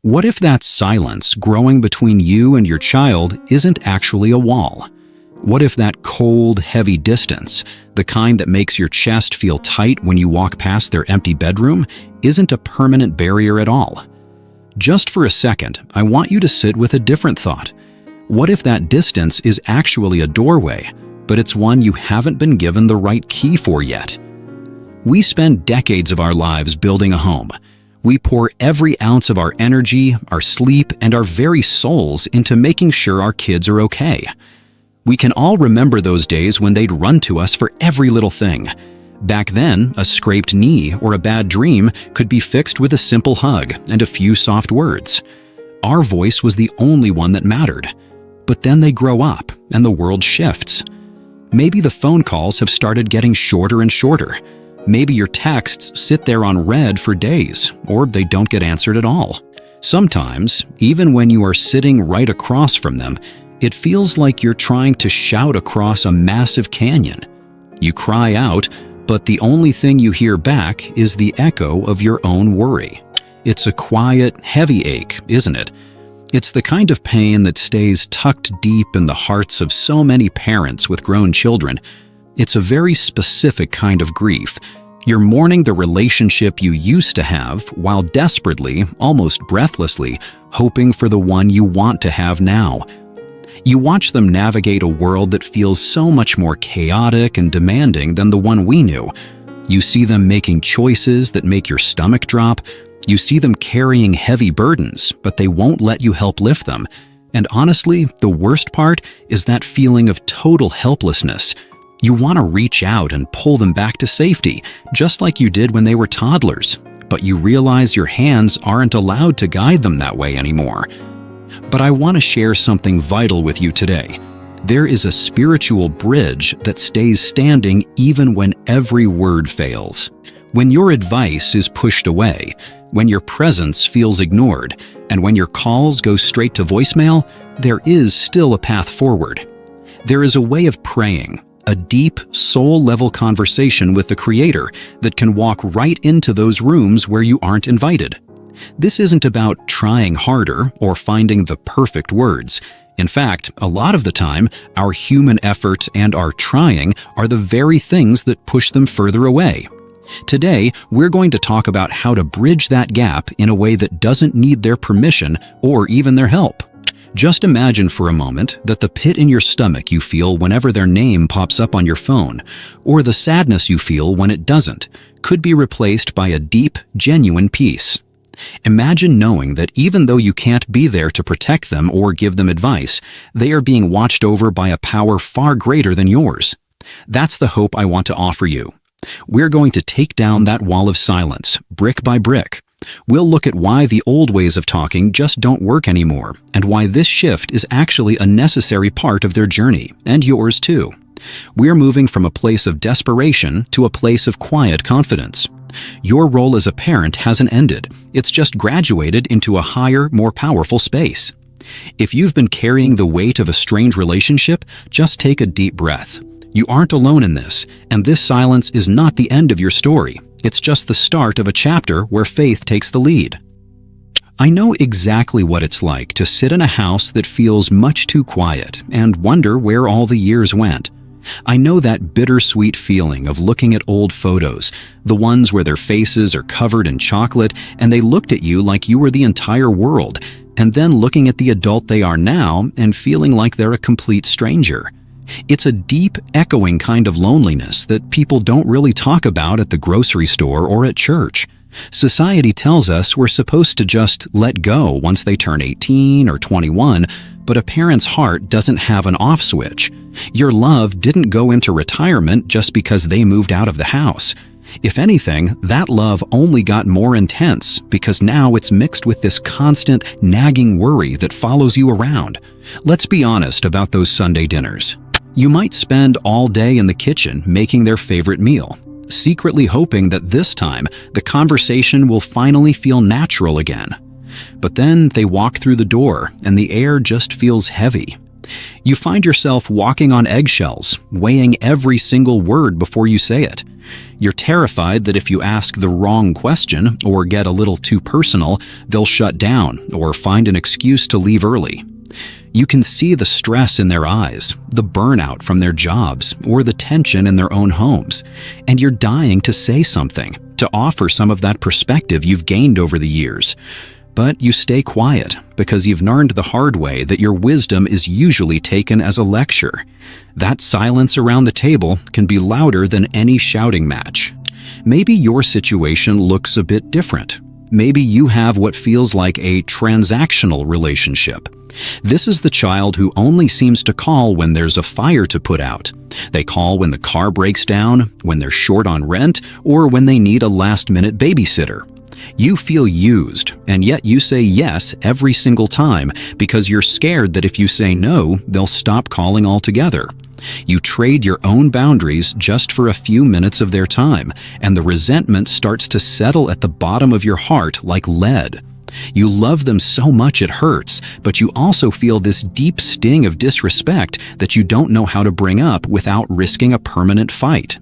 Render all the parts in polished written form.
What if that silence growing between you and your child isn't actually a wall? What if that cold, heavy distance, the kind that makes your chest feel tight when you walk past their empty bedroom, isn't a permanent barrier at all? Just for a second, I want you to sit with a different thought. What if that distance is actually a doorway, but it's one you haven't been given the right key for yet? We spend decades of our lives building a home. We pour every ounce of our energy, our sleep, and our very souls into making sure our kids are okay. We can all remember those days when they'd run to us for every little thing. Back then, a scraped knee or a bad dream could be fixed with a simple hug and a few soft words. Our voice was the only one that mattered. But then they grow up, and the world shifts. Maybe the phone calls have started getting shorter and shorter. Maybe your texts sit there on read for days, or they don't get answered at all. Sometimes, even when you are sitting right across from them, it feels like you're trying to shout across a massive canyon. You cry out, but the only thing you hear back is the echo of your own worry. It's a quiet, heavy ache, isn't it? It's the kind of pain that stays tucked deep in the hearts of so many parents with grown children. It's a very specific kind of grief. You're mourning the relationship you used to have while desperately, almost breathlessly, hoping for the one you want to have now. You watch them navigate a world that feels so much more chaotic and demanding than the one we knew. You see them making choices that make your stomach drop. You see them carrying heavy burdens, but they won't let you help lift them. And honestly, the worst part is that feeling of total helplessness. You want to reach out and pull them back to safety, just like you did when they were toddlers, but you realize your hands aren't allowed to guide them that way anymore. But I want to share something vital with you today. There is a spiritual bridge that stays standing even when every word fails. When your advice is pushed away, when your presence feels ignored, and when your calls go straight to voicemail, there is still a path forward. There is a way of praying, a deep, soul-level conversation with the Creator that can walk right into those rooms where you aren't invited. This isn't about trying harder or finding the perfect words. In fact, a lot of the time, our human effort and our trying are the very things that push them further away. Today, we're going to talk about how to bridge that gap in a way that doesn't need their permission or even their help. Just imagine for a moment that the pit in your stomach you feel whenever their name pops up on your phone, or the sadness you feel when it doesn't, could be replaced by a deep, genuine peace. Imagine knowing that even though you can't be there to protect them or give them advice, they are being watched over by a power far greater than yours. That's the hope I want to offer you. We're going to take down that wall of silence, brick by brick. We'll look at why the old ways of talking just don't work anymore, and why this shift is actually a necessary part of their journey, and yours too. We're moving from a place of desperation to a place of quiet confidence. Your role as a parent hasn't ended. It's just graduated into a higher, more powerful space. If you've been carrying the weight of a strained relationship, just take a deep breath. You aren't alone in this, and this silence is not the end of your story. It's just the start of a chapter where faith takes the lead. I know exactly what it's like to sit in a house that feels much too quiet and wonder where all the years went. I know that bittersweet feeling of looking at old photos, the ones where their faces are covered in chocolate and they looked at you like you were the entire world, and then looking at the adult they are now and feeling like they're a complete stranger. It's a deep, echoing kind of loneliness that people don't really talk about at the grocery store or at church. Society tells us we're supposed to just let go once they turn 18 or 21, but a parent's heart doesn't have an off switch. Your love didn't go into retirement just because they moved out of the house. If anything, that love only got more intense because now it's mixed with this constant, nagging worry that follows you around. Let's be honest about those Sunday dinners. You might spend all day in the kitchen making their favorite meal, secretly hoping that this time the conversation will finally feel natural again. But then they walk through the door and the air just feels heavy. You find yourself walking on eggshells, weighing every single word before you say it. You're terrified that if you ask the wrong question or get a little too personal, they'll shut down or find an excuse to leave early. You can see the stress in their eyes, the burnout from their jobs, or the tension in their own homes, and you're dying to say something, to offer some of that perspective you've gained over the years. But you stay quiet because you've learned the hard way that your wisdom is usually taken as a lecture. That silence around the table can be louder than any shouting match. Maybe your situation looks a bit different. Maybe you have what feels like a transactional relationship. This is the child who only seems to call when there's a fire to put out. They call when the car breaks down, when they're short on rent, or when they need a last-minute babysitter. You feel used, and yet you say yes every single time because you're scared that if you say no, they'll stop calling altogether. You trade your own boundaries just for a few minutes of their time, and the resentment starts to settle at the bottom of your heart like lead. You love them so much it hurts, but you also feel this deep sting of disrespect that you don't know how to bring up without risking a permanent fight.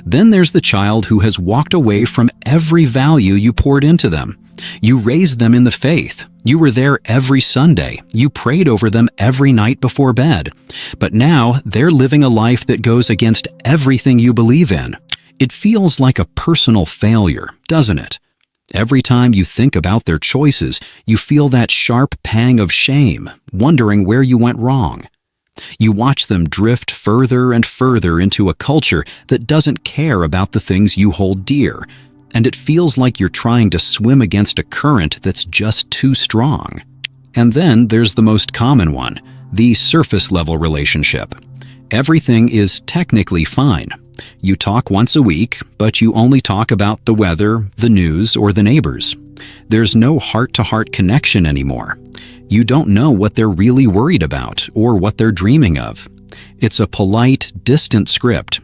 Then there's the child who has walked away from every value you poured into them. You raised them in the faith. You were there every Sunday. You prayed over them every night before bed. But now they're living a life that goes against everything you believe in. It feels like a personal failure, doesn't it? Every time you think about their choices, you feel that sharp pang of shame, wondering where you went wrong. You watch them drift further and further into a culture that doesn't care about the things you hold dear, and it feels like you're trying to swim against a current that's just too strong. And then there's the most common one, the surface-level relationship. Everything is technically fine. You talk once a week, but you only talk about the weather, the news, or the neighbors. There's no heart-to-heart connection anymore. You don't know what they're really worried about or what they're dreaming of. It's a polite, distant script.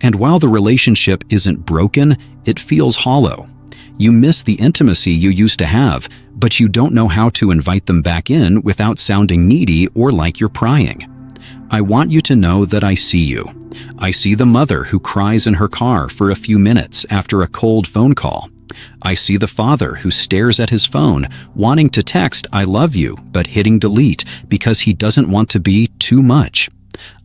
And while the relationship isn't broken, it feels hollow. You miss the intimacy you used to have, but you don't know how to invite them back in without sounding needy or like you're prying. I want you to know that I see you. I see the mother who cries in her car for a few minutes after a cold phone call. I see the father who stares at his phone, wanting to text "I love you," but hitting delete because he doesn't want to be too much.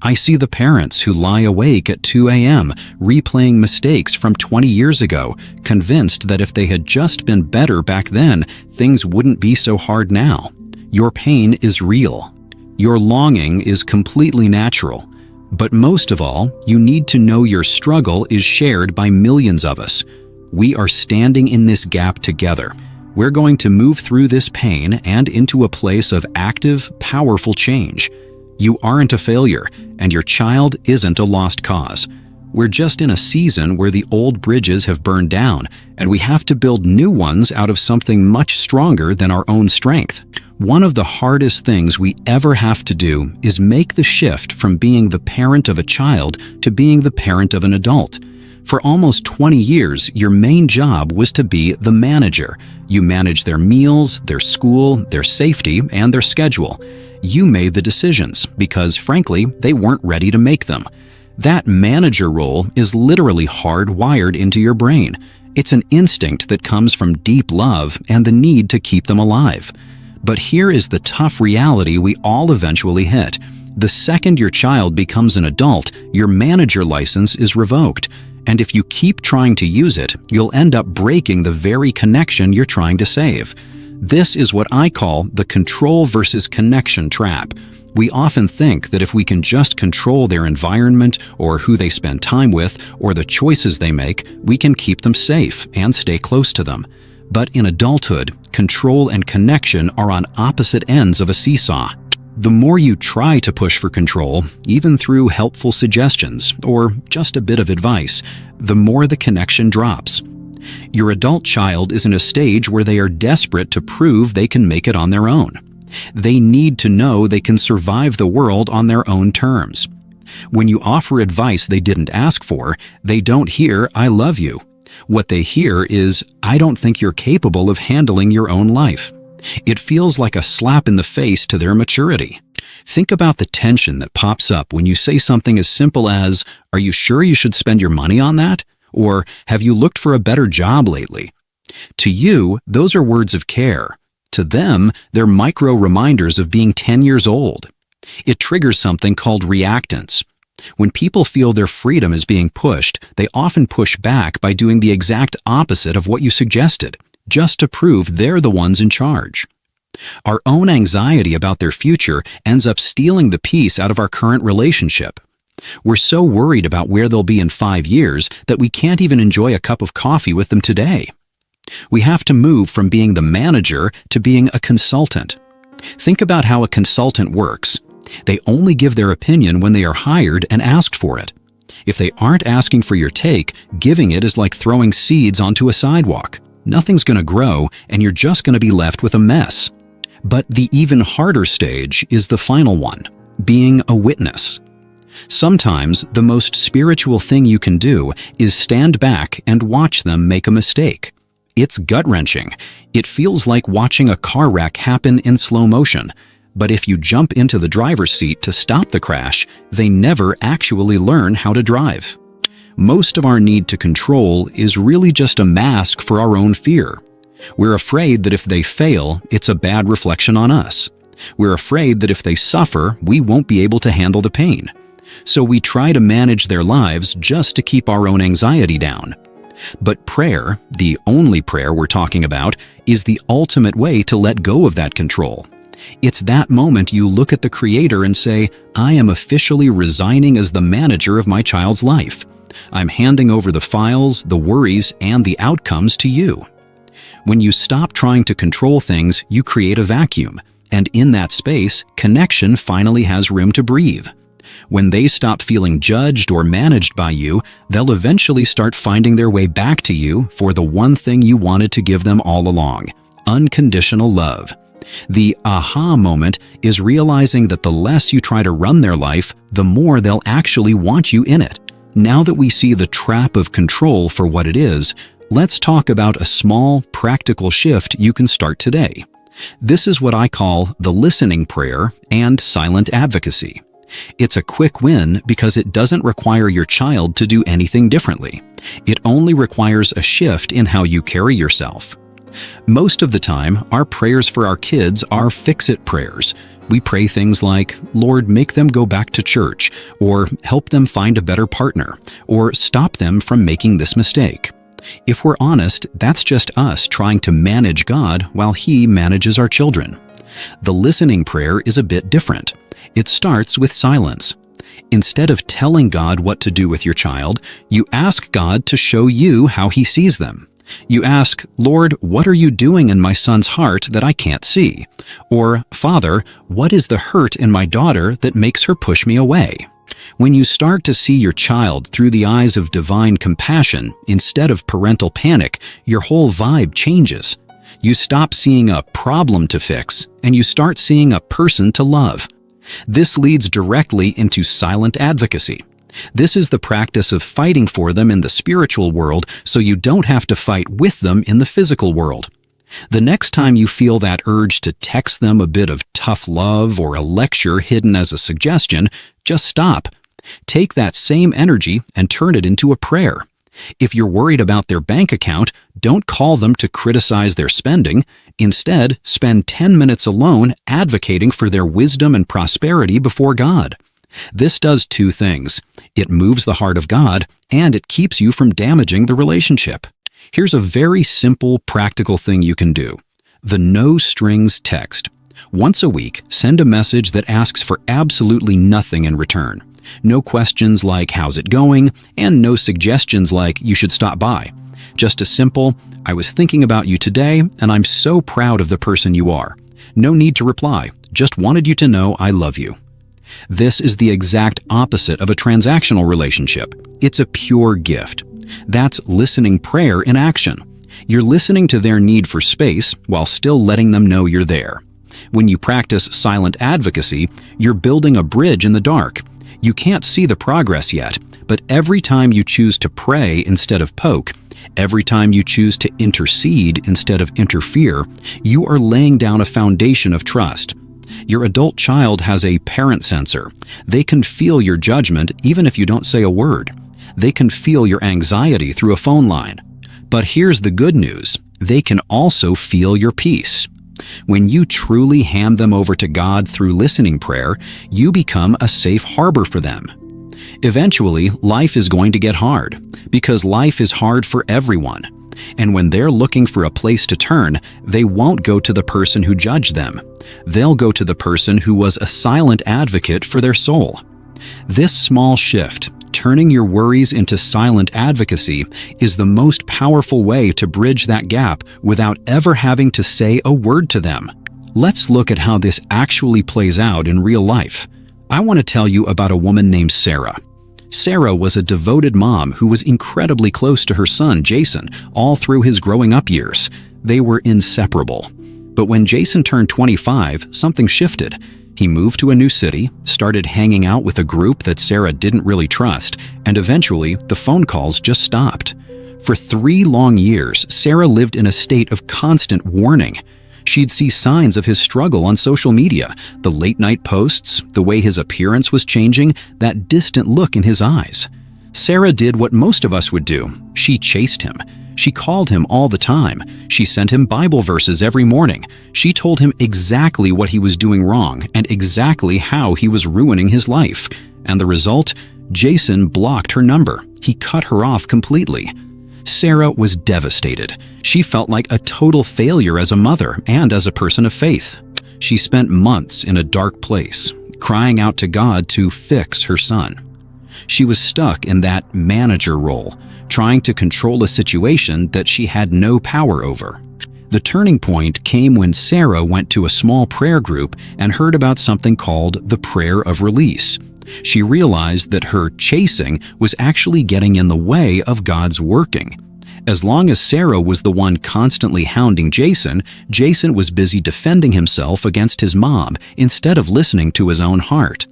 I see the parents who lie awake at 2 a.m., replaying mistakes from 20 years ago, convinced that if they had just been better back then, things wouldn't be so hard now. Your pain is real. Your longing is completely natural. But most of all, you need to know your struggle is shared by millions of us. We are standing in this gap together. We're going to move through this pain and into a place of active, powerful change. You aren't a failure, and your child isn't a lost cause. We're just in a season where the old bridges have burned down, and we have to build new ones out of something much stronger than our own strength. One of the hardest things we ever have to do is make the shift from being the parent of a child to being the parent of an adult. For almost 20 years, your main job was to be the manager. You managed their meals, their school, their safety, and their schedule. You made the decisions because, frankly, they weren't ready to make them. That manager role is literally hardwired into your brain. It's an instinct that comes from deep love and the need to keep them alive. But here is the tough reality we all eventually hit. The second your child becomes an adult, your manager license is revoked. And if you keep trying to use it, you'll end up breaking the very connection you're trying to save. This is what I call the control versus connection trap. We often think that if we can just control their environment or who they spend time with or the choices they make, we can keep them safe and stay close to them. But in adulthood, control and connection are on opposite ends of a seesaw. The more you try to push for control, even through helpful suggestions or just a bit of advice, the more the connection drops. Your adult child is in a stage where they are desperate to prove they can make it on their own. They need to know they can survive the world on their own terms. When you offer advice they didn't ask for, they don't hear "I love you." What they hear is, "I don't think you're capable of handling your own life." It feels like a slap in the face to their maturity. Think about the tension that pops up when you say something as simple as, "Are you sure you should spend your money on that?" Or, "Have you looked for a better job lately?" To you, those are words of care. To them, they're micro reminders of being 10 years old. It triggers something called reactance. When people feel their freedom is being pushed, they often push back by doing the exact opposite of what you suggested, just to prove they're the ones in charge. Our own anxiety about their future ends up stealing the peace out of our current relationship. We're so worried about where they'll be in 5 years that we can't even enjoy a cup of coffee with them today. We have to move from being the manager to being a consultant. Think about how a consultant works. They only give their opinion when they are hired and asked for it. If they aren't asking for your take, giving it is like throwing seeds onto a sidewalk. Nothing's going to grow, and you're just going to be left with a mess. But the even harder stage is the final one, being a witness. Sometimes the most spiritual thing you can do is stand back and watch them make a mistake. It's gut-wrenching. It feels like watching a car wreck happen in slow motion. But if you jump into the driver's seat to stop the crash, they never actually learn how to drive. Most of our need to control is really just a mask for our own fear. We're afraid that if they fail, it's a bad reflection on us. We're afraid that if they suffer, we won't be able to handle the pain. So we try to manage their lives just to keep our own anxiety down. But prayer, the only prayer we're talking about, is the ultimate way to let go of that control. It's that moment you look at the Creator and say, "I am officially resigning as the manager of my child's life. I'm handing over the files, the worries, and the outcomes to you." When you stop trying to control things, you create a vacuum, and in that space, connection finally has room to breathe. When they stop feeling judged or managed by you, they'll eventually start finding their way back to you for the one thing you wanted to give them all along: unconditional love. The aha moment is realizing that the less you try to run their life, the more they'll actually want you in it. Now that we see the trap of control for what it is, let's talk about a small, practical shift you can start today. This is what I call the listening prayer and silent advocacy. It's a quick win because it doesn't require your child to do anything differently. It only requires a shift in how you carry yourself. Most of the time, our prayers for our kids are fix-it prayers. We pray things like, "Lord, make them go back to church," or "Help them find a better partner," or "Stop them from making this mistake." If we're honest, that's just us trying to manage God while He manages our children. The listening prayer is a bit different. It starts with silence. Instead of telling God what to do with your child, you ask God to show you how He sees them. You ask, "Lord, what are you doing in my son's heart that I can't see?" Or, "Father, what is the hurt in my daughter that makes her push me away?" When you start to see your child through the eyes of divine compassion instead of parental panic, your whole vibe changes. You stop seeing a problem to fix, and you start seeing a person to love. This leads directly into silent advocacy. This is the practice of fighting for them in the spiritual world so you don't have to fight with them in the physical world. The next time you feel that urge to text them a bit of tough love or a lecture hidden as a suggestion, just stop. Take that same energy and turn it into a prayer. If you're worried about their bank account, don't call them to criticize their spending. Instead, spend 10 minutes alone advocating for their wisdom and prosperity before God. This does two things. It moves the heart of God, and it keeps you from damaging the relationship. Here's a very simple, practical thing you can do. The no strings text. Once a week, send a message that asks for absolutely nothing in return. No questions like, "How's it going?" and no suggestions like, "You should stop by." Just a simple, "I was thinking about you today, and I'm so proud of the person you are." No need to reply. Just wanted you to know I love you. This is the exact opposite of a transactional relationship. It's a pure gift. That's listening prayer in action. You're listening to their need for space while still letting them know you're there. When you practice silent advocacy, you're building a bridge in the dark. You can't see the progress yet, but every time you choose to pray instead of poke, every time you choose to intercede instead of interfere, you are laying down a foundation of trust. Your adult child has a parent sensor. They can feel your judgment even if you don't say a word. They can feel your anxiety through a phone line. But here's the good news. They can also feel your peace. When you truly hand them over to God through listening prayer, you become a safe harbor for them. Eventually, life is going to get hard, because life is hard for everyone. And when they're looking for a place to turn, they won't go to the person who judged them. They'll go to the person who was a silent advocate for their soul. This small shift, turning your worries into silent advocacy, is the most powerful way to bridge that gap without ever having to say a word to them. Let's look at how this actually plays out in real life. I want to tell you about a woman named Sarah. Sarah was a devoted mom who was incredibly close to her son, Jason, all through his growing up years. They were inseparable. But when Jason turned 25, something shifted. He moved to a new city, started hanging out with a group that Sarah didn't really trust, and eventually the phone calls just stopped. For 3 long years, Sarah lived in a state of constant warning. She'd see signs of his struggle on social media, the late-night posts, the way his appearance was changing, that distant look in his eyes. Sarah did what most of us would do. She chased him. She called him all the time. She sent him Bible verses every morning. She told him exactly what he was doing wrong and exactly how he was ruining his life. And the result? Jason blocked her number. He cut her off completely. Sarah was devastated. She felt like a total failure as a mother and as a person of faith. She spent months in a dark place, crying out to God to fix her son. She was stuck in that manager role, trying to control a situation that she had no power over. The turning point came when Sarah went to a small prayer group and heard about something called the Prayer of Release. She realized that her chasing was actually getting in the way of God's working. As long as Sarah was the one constantly hounding Jason, Jason was busy defending himself against his mom instead of listening to his own heart.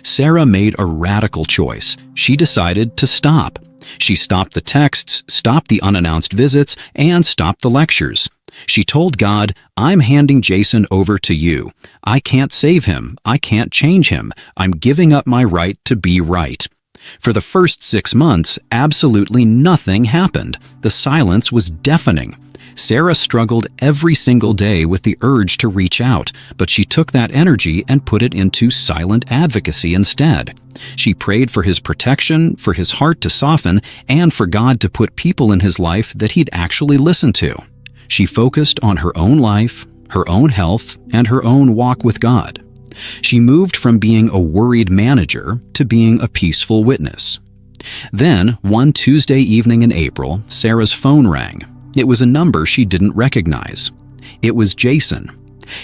Sarah made a radical choice. She decided to stop. She stopped the texts, stopped the unannounced visits, and stopped the lectures. She told God, "I'm handing Jason over to you. I can't save him. I can't change him. I'm giving up my right to be right." For the first 6 months, absolutely nothing happened. The silence was deafening. Sarah struggled every single day with the urge to reach out, but she took that energy and put it into silent advocacy instead. She prayed for his protection, for his heart to soften, and for God to put people in his life that he'd actually listen to. She focused on her own life, her own health, and her own walk with God. She moved from being a worried manager to being a peaceful witness. Then, one Tuesday evening in April, Sarah's phone rang. It was a number she didn't recognize. It was Jason.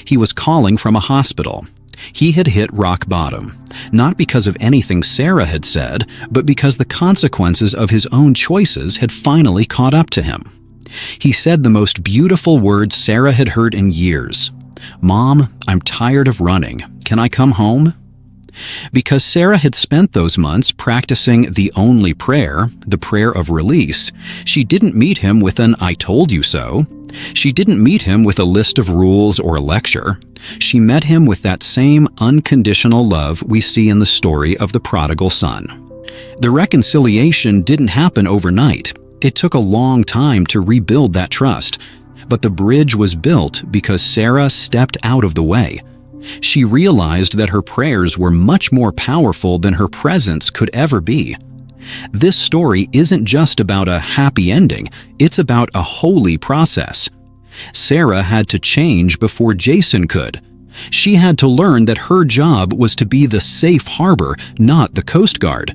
He was calling from a hospital. He had hit rock bottom, not because of anything Sarah had said, but because the consequences of his own choices had finally caught up to him. He said the most beautiful words Sarah had heard in years. "Mom, I'm tired of running. Can I come home?" Because Sarah had spent those months practicing the only prayer, the prayer of release, she didn't meet him with an "I told you so." She didn't meet him with a list of rules or a lecture. She met him with that same unconditional love we see in the story of the prodigal son. The reconciliation didn't happen overnight. It took a long time to rebuild that trust, but the bridge was built because Sarah stepped out of the way. She realized that her prayers were much more powerful than her presence could ever be. This story isn't just about a happy ending, it's about a holy process. Sarah had to change before Jason could. She had to learn that her job was to be the safe harbor, not the Coast Guard.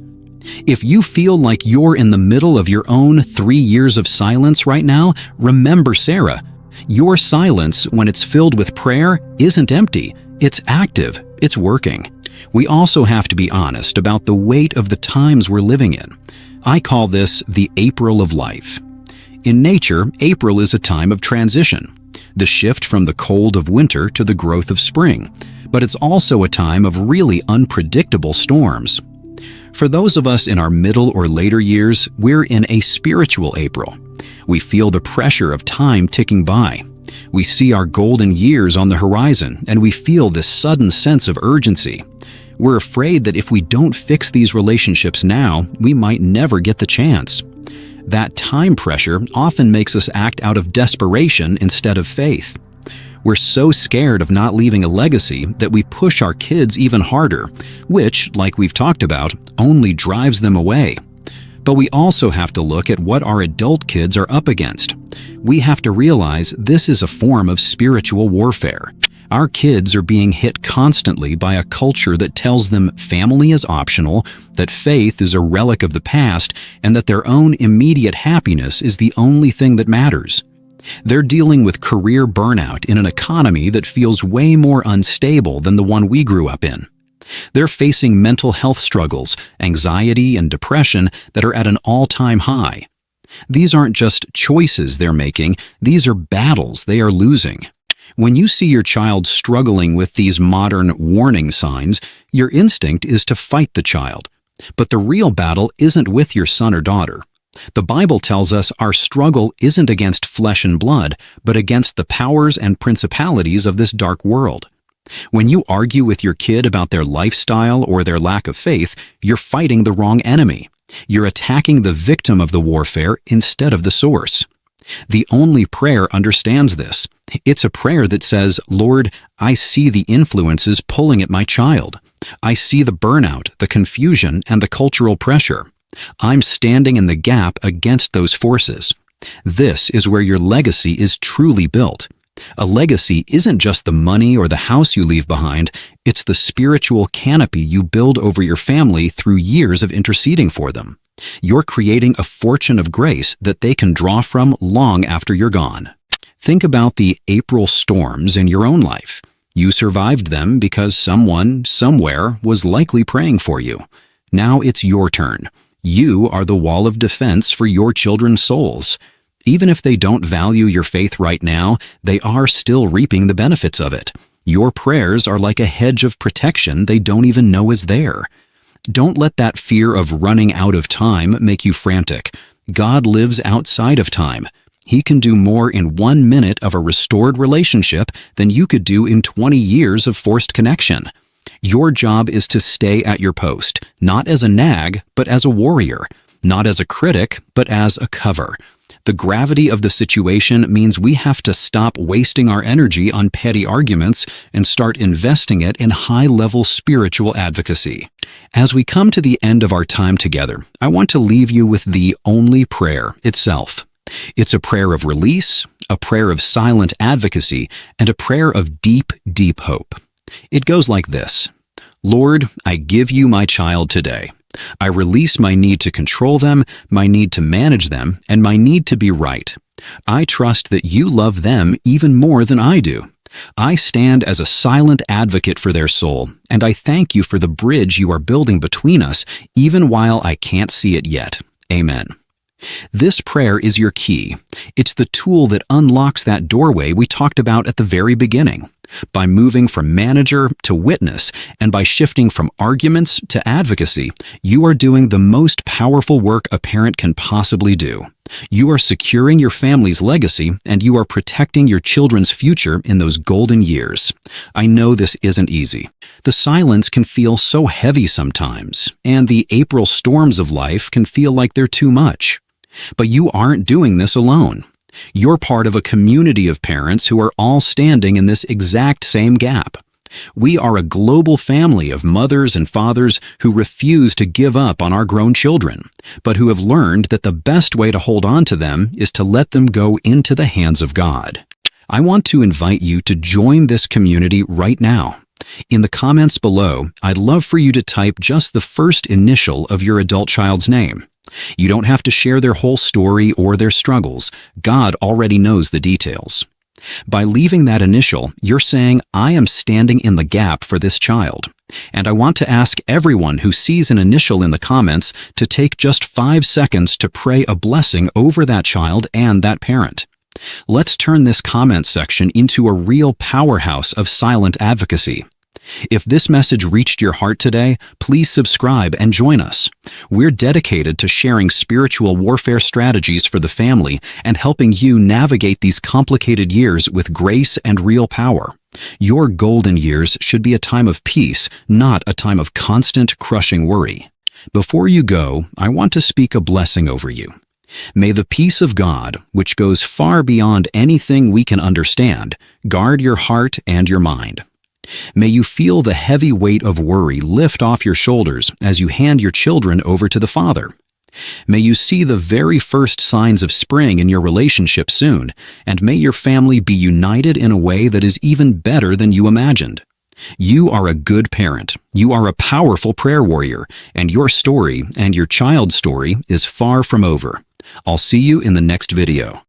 If you feel like you're in the middle of your own 3 years of silence right now, remember Sarah. Your silence, when it's filled with prayer, isn't empty. It's active. It's working. We also have to be honest about the weight of the times we're living in. I call this the April of life. In nature, April is a time of transition, the shift from the cold of winter to the growth of spring, but it's also a time of really unpredictable storms. For those of us in our middle or later years, we're in a spiritual April. We feel the pressure of time ticking by. We see our golden years on the horizon, and we feel this sudden sense of urgency. We're afraid that if we don't fix these relationships now, we might never get the chance. That time pressure often makes us act out of desperation instead of faith. We're so scared of not leaving a legacy that we push our kids even harder, which, like we've talked about, only drives them away. But we also have to look at what our adult kids are up against. We have to realize this is a form of spiritual warfare. Our kids are being hit constantly by a culture that tells them family is optional, that faith is a relic of the past, and that their own immediate happiness is the only thing that matters. They're dealing with career burnout in an economy that feels way more unstable than the one we grew up in. They're facing mental health struggles, anxiety, and depression that are at an all-time high. These aren't just choices they're making, these are battles they are losing. When you see your child struggling with these modern warning signs, your instinct is to fight the child. But the real battle isn't with your son or daughter. The Bible tells us our struggle isn't against flesh and blood, but against the powers and principalities of this dark world. When you argue with your kid about their lifestyle or their lack of faith, you're fighting the wrong enemy. You're attacking the victim of the warfare instead of the source. The only prayer understands this. It's a prayer that says, Lord, I see the influences pulling at my child. I see the burnout, the confusion, and the cultural pressure. I'm standing in the gap against those forces. This is where your legacy is truly built. A legacy isn't just the money or the house you leave behind, it's the spiritual canopy you build over your family through years of interceding for them. You're creating a fortune of grace that they can draw from long after you're gone. Think about the April storms in your own life. You survived them because someone, somewhere, was likely praying for you. Now it's your turn. You are the wall of defense for your children's souls. Even if they don't value your faith right now, they are still reaping the benefits of it. Your prayers are like a hedge of protection they don't even know is there. Don't let that fear of running out of time make you frantic. God lives outside of time. He can do more in 1 minute of a restored relationship than you could do in 20 years of forced connection. Your job is to stay at your post, not as a nag, but as a warrior, not as a critic, but as a cover. The gravity of the situation means we have to stop wasting our energy on petty arguments and start investing it in high-level spiritual advocacy. As we come to the end of our time together, I want to leave you with the only prayer itself. It's a prayer of release, a prayer of silent advocacy, and a prayer of deep, deep hope. It goes like this: Lord, I give you my child today. I release my need to control them, my need to manage them, and my need to be right. I trust that you love them even more than I do. I stand as a silent advocate for their soul, and I thank you for the bridge you are building between us, even while I can't see it yet. Amen. This prayer is your key. It's the tool that unlocks that doorway we talked about at the very beginning. By moving from manager to witness, and by shifting from arguments to advocacy, you are doing the most powerful work a parent can possibly do. You are securing your family's legacy, and you are protecting your children's future in those golden years. I know this isn't easy. The silence can feel so heavy sometimes, and the April storms of life can feel like they're too much. But you aren't doing this alone. You're part of a community of parents who are all standing in this exact same gap. We are a global family of mothers and fathers who refuse to give up on our grown children, but who have learned that the best way to hold on to them is to let them go into the hands of God. I want to invite you to join this community right now. In the comments below, I'd love for you to type just the first initial of your adult child's name. You don't have to share their whole story or their struggles. God already knows the details. By leaving that initial, you're saying, I am standing in the gap for this child. And I want to ask everyone who sees an initial in the comments to take just 5 seconds to pray a blessing over that child and that parent. Let's turn this comment section into a real powerhouse of silent advocacy. If this message reached your heart today, please subscribe and join us. We're dedicated to sharing spiritual warfare strategies for the family and helping you navigate these complicated years with grace and real power. Your golden years should be a time of peace, not a time of constant, crushing worry. Before you go, I want to speak a blessing over you. May the peace of God, which goes far beyond anything we can understand, guard your heart and your mind. May you feel the heavy weight of worry lift off your shoulders as you hand your children over to the Father. May you see the very first signs of spring in your relationship soon, and may your family be united in a way that is even better than you imagined. You are a good parent, you are a powerful prayer warrior, and your story and your child's story is far from over. I'll see you in the next video.